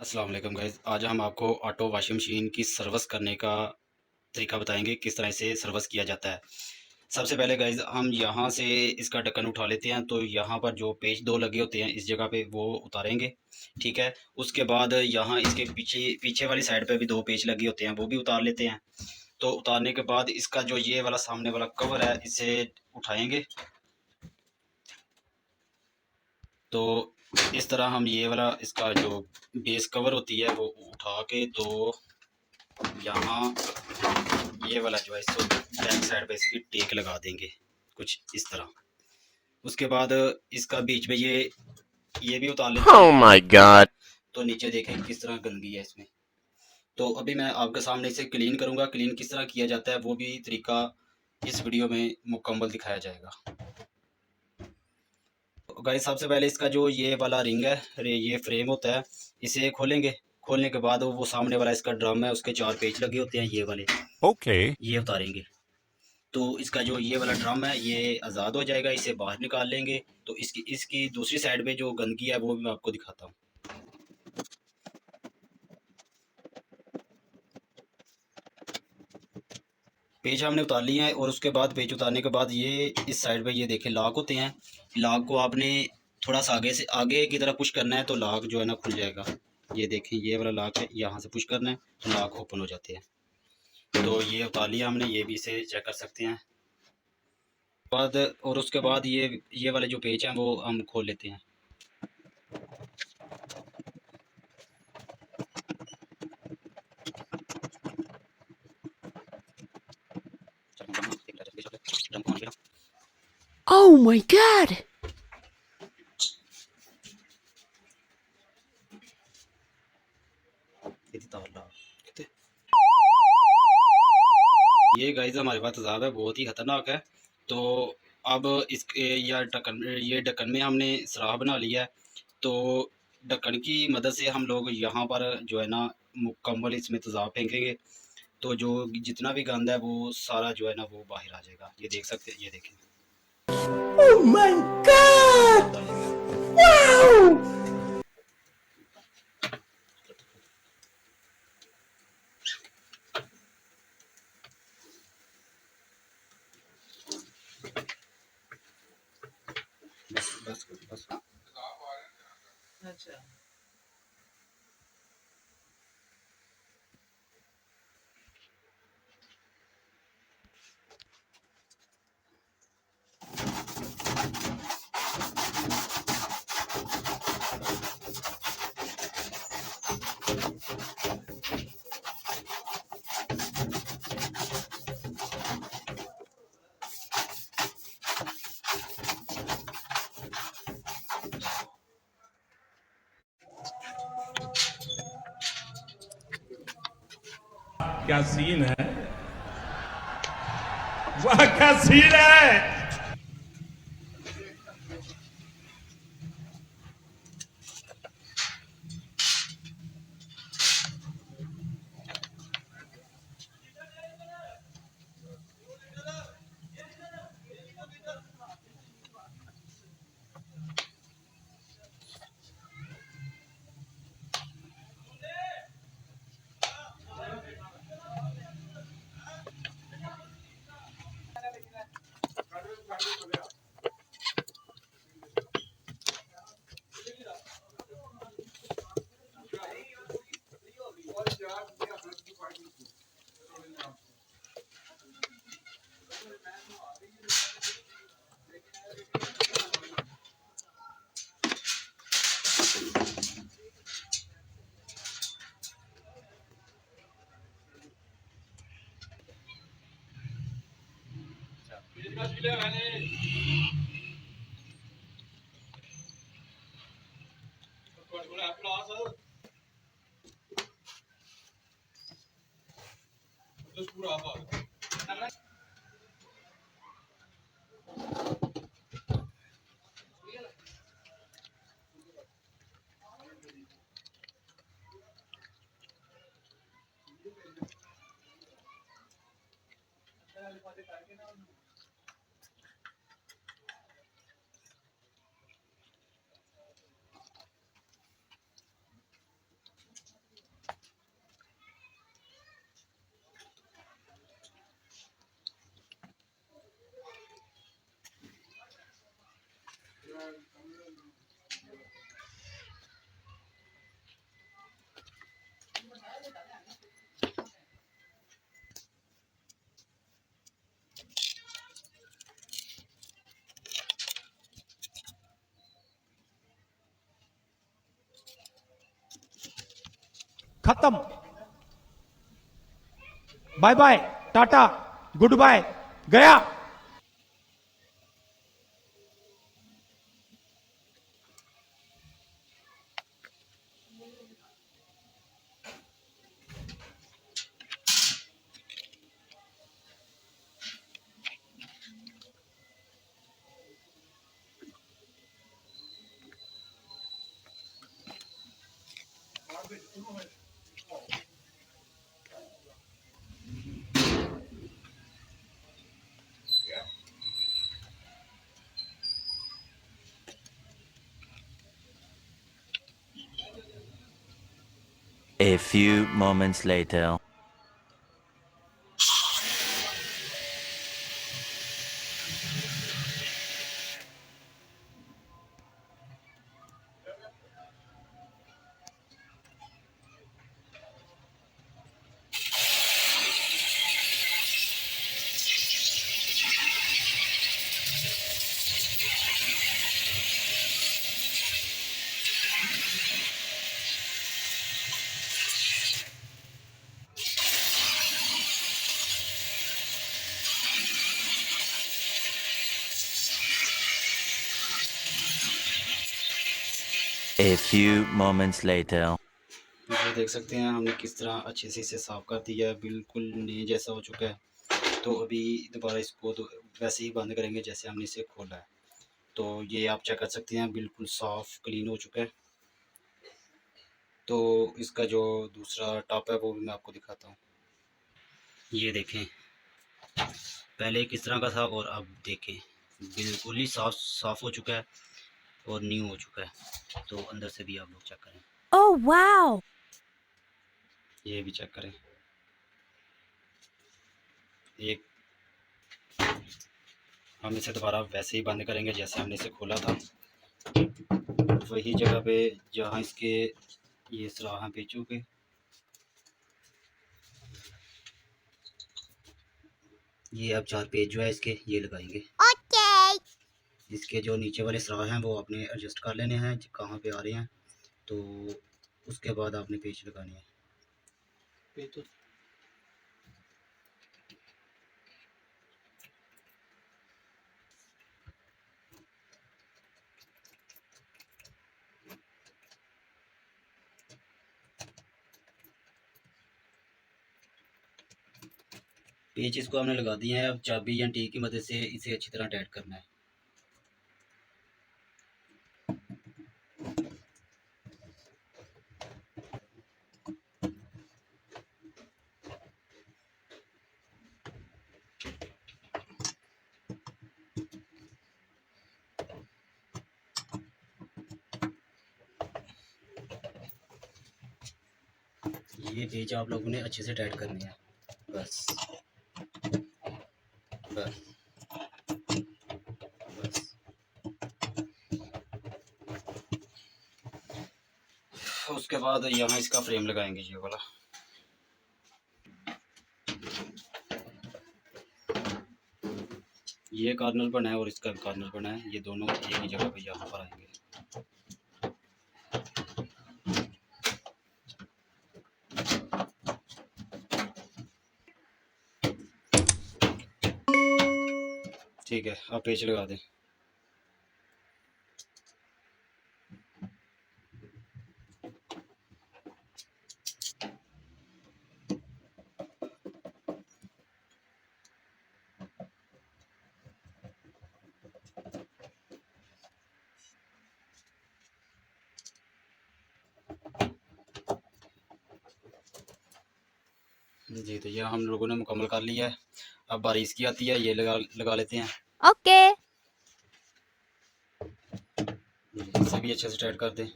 अस्सलाम वालेकुम गाइस। आज हम आपको ऑटो वॉशिंग मशीन की सर्विस करने का तरीका बताएंगे, किस तरह से सर्विस किया जाता है। सबसे पहले गाइस हम यहाँ से इसका ढक्कन उठा लेते हैं, तो यहाँ पर जो पेच दो लगे होते हैं इस जगह पे वो उतारेंगे, ठीक है। उसके बाद यहाँ इसके पीछे पीछे वाली साइड पे भी दो पेच लगे होते हैं, वो भी उतार लेते हैं। तो उतारने के बाद इसका जो ये वाला सामने वाला कवर है इसे उठाएंगे। तो इस तरह हम ये वाला इसका जो बेस कवर होती है वो उठा के, तो यहाँ ये वाला जो है इसको बैक साइड पे इसकी टेक लगा देंगे कुछ इस तरह। उसके बाद इसका बीच में ये भी उतार लेते हैं। Oh my god. तो नीचे देखें किस तरह गंदगी है इसमें। तो अभी मैं आपके सामने इसे क्लीन करूँगा। क्लीन किस तरह किया जाता है वो भी तरीका इस वीडियो में मुकम्मल दिखाया जाएगा। तो गाइस सबसे पहले इसका जो ये वाला रिंग है, ये फ्रेम होता है, इसे खोलेंगे। खोलने के बाद वो सामने वाला इसका ड्रम है, उसके चार पेच लगे होते हैं ये वाले, Okay. ये उतारेंगे। तो इसका जो ये वाला ड्रम है ये आज़ाद हो जाएगा, इसे बाहर निकाल लेंगे। तो इसकी इसकी दूसरी साइड पे जो गंदगी है वो भी मैं आपको दिखाता हूँ। पेज हमने उतार लिए हैं और उसके बाद पेज उतारने के बाद ये इस साइड पे ये देखें लॉक होते हैं। लॉक को आपने थोड़ा सा आगे से आगे की तरफ पुश करना है तो लॉक जो है ना खुल जाएगा। ये देखें ये वाला लॉक है, यहाँ से पुश करना है तो लॉक ओपन हो जाते हैं। तो ये उतार लिया हमने, ये भी इसे चेक कर सकते हैं बाद। और उसके बाद ये वाले जो पेज हैं वो हम खोल लेते हैं। Oh my god. ये गाइस हमारे पास तेज़ाब है, बहुत ही खतरनाक है। तो अब ये ढक्कन में हमने सराह बना लिया है। तो ढक्कन की मदद से हम लोग यहाँ पर जो है ना मुकम्मल इसमें तेज़ाब फेंकेंगे। तो जो जितना भी गंद है वो सारा जो है ना वो बाहर आ जाएगा। ये देख सकते हैं, ये देखें। Oh my god. Wow. बस बस बस। अच्छा। क्या सीन है, वाह क्या सीन है। खत्म। Bye bye, tata, goodbye, गया। A few moments later. A few moments later. ये देख सकते हैं हमने किस तरह अच्छे से इसे साफ़ कर दिया है, बिल्कुल नए जैसा हो चुका है। तो अभी दोबारा इसको तो वैसे ही बंद करेंगे जैसे हमने इसे खोला है। तो ये आप चेक कर सकते हैं बिल्कुल साफ़ क्लीन हो चुका है। तो इसका जो दूसरा टॉप है वो भी मैं आपको दिखाता हूँ। ये देखें पहले किस तरह का था और अब देखें बिल्कुल ही साफ़ हो चुका है और न्यू हो चुका है। तो अंदर से भी आप लोग चेक करें, Oh, wow. ये भी चेक करें। एक हम इसे दोबारा वैसे ही बंद करेंगे जैसे हमने इसे खोला था, वही जगह पे जहाँ इसके ये सराहा पेचों के ये अब 4 पेज जो है इसके ये लगाएंगे। Okay. इसके जो नीचे वाले सराह हैं वो आपने एडजस्ट कर लेने हैं कहाँ पे आ रहे हैं, तो उसके बाद आपने पेच लगाने हैं। पेच इसको हमने लगा दिए हैं, अब चाबी या टी की मदद से इसे अच्छी तरह टाइट करना है। ये पेच आप लोगों ने अच्छे से टाइट करने हैं। बस बस बस उसके बाद यहाँ इसका फ्रेम लगाएंगे ये वाला। ये कॉर्नर बना है और इसका भी कॉर्नर बना है, ये दोनों एक ही जगह पे यहाँ पर आएंगे। ठीक है, अब पेच लगा दें। जी तो ये हम लोगों ने मुकम्मल कर लिया है। अब बारी इसकी आती है, ये लगा लेते हैं। Okay. इसे भी अच्छे से टाइट कर दें।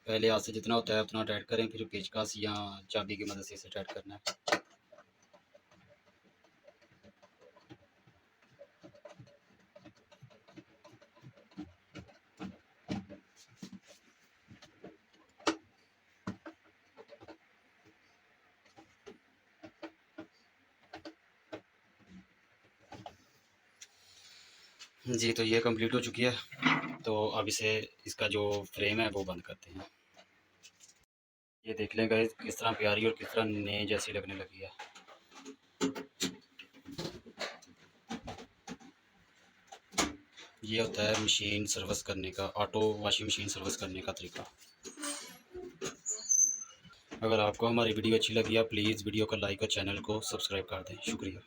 पहले हाथ से जितना होता है उतना टाइट करें, फिर पेचकस या चाबी की मदद से इसे टाइट करना है। जी तो ये कंप्लीट हो चुकी है। तो अब इसे इसका जो फ्रेम है वो बंद करते हैं। ये देख लें गाइस किस तरह प्यारी और किस तरह नए जैसी लगने लगी है। ये होता है मशीन सर्विस करने का, ऑटो वॉशिंग मशीन सर्विस करने का तरीका। अगर आपको हमारी वीडियो अच्छी लगी है प्लीज़ वीडियो को लाइक और चैनल को सब्सक्राइब कर दें। शुक्रिया।